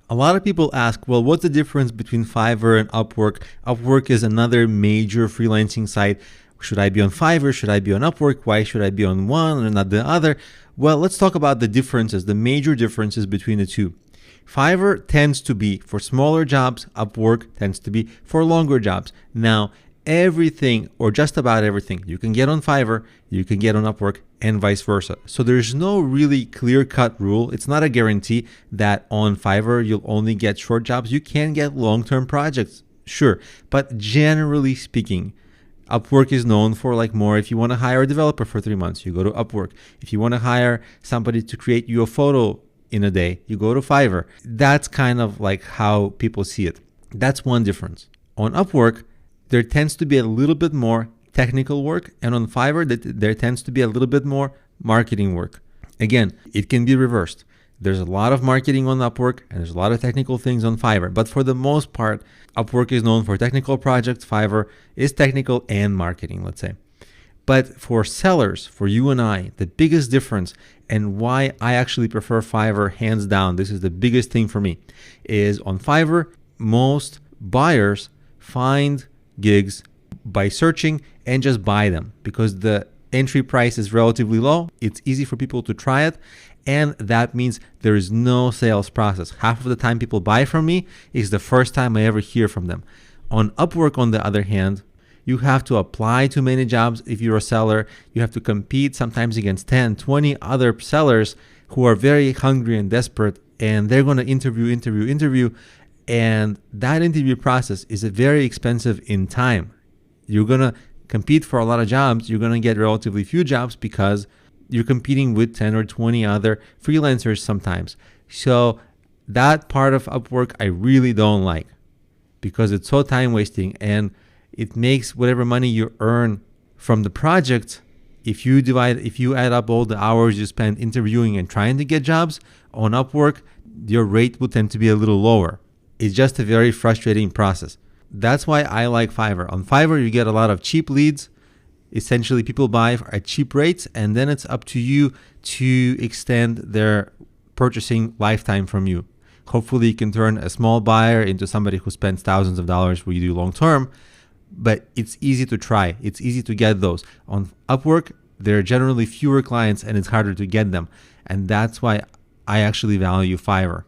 A lot of people ask, well, what's the difference between Fiverr and Upwork? Upwork is another major freelancing site. Should I be on Fiverr? Should I be on Upwork? Why should I be on one and not the other? Well, let's talk about the differences, the major differences between the two. Fiverr tends to be for smaller jobs. Upwork tends to be for longer jobs. Now, everything or just about everything you can get on Fiverr, you can get on Upwork, and vice versa. So there's no really clear-cut rule. It's not a guarantee that on Fiverr you'll only get short jobs. You can get long-term projects, sure. But generally speaking, Upwork is known for like more. If you want to hire a developer for 3 months, you go to Upwork. If you want to hire somebody to create you a photo in a day, you go to Fiverr. That's kind of like how people see it. That's one difference. On Upwork, there tends to be a little bit more technical work, and on Fiverr, there tends to be a little bit more marketing work. Again, it can be reversed. There's a lot of marketing on Upwork, and there's a lot of technical things on Fiverr. But for the most part, Upwork is known for technical projects. Fiverr is technical and marketing, let's say. But for sellers, for you and I, the biggest difference and why I actually prefer Fiverr hands down, this is the biggest thing for me, is on Fiverr, most buyers find gigs by searching and just buy them because the entry price is relatively low. It's easy for people to try it. And that means there is no sales process. Half of the time people buy from me is the first time I ever hear from them. On Upwork, on the other hand, you have to apply to many jobs if you're a seller. You have to compete sometimes against 10, 20 other sellers who are very hungry and desperate, and they're going to interview. And that interview process is very expensive in time. You're going to compete for a lot of jobs. You're going to get relatively few jobs because you're competing with 10 or 20 other freelancers sometimes. So that part of Upwork I really don't like because it's so time wasting, and it makes whatever money you earn from the project, if you add up all the hours you spend interviewing and trying to get jobs on Upwork, your rate will tend to be a little lower. It's just a very frustrating process. That's why I like Fiverr. On Fiverr, you get a lot of cheap leads. Essentially, people buy at cheap rates, and then it's up to you to extend their purchasing lifetime from you. Hopefully, you can turn a small buyer into somebody who spends thousands of dollars where you do long term, but it's easy to try. It's easy to get those. On Upwork, there are generally fewer clients, and it's harder to get them. And that's why I actually value Fiverr.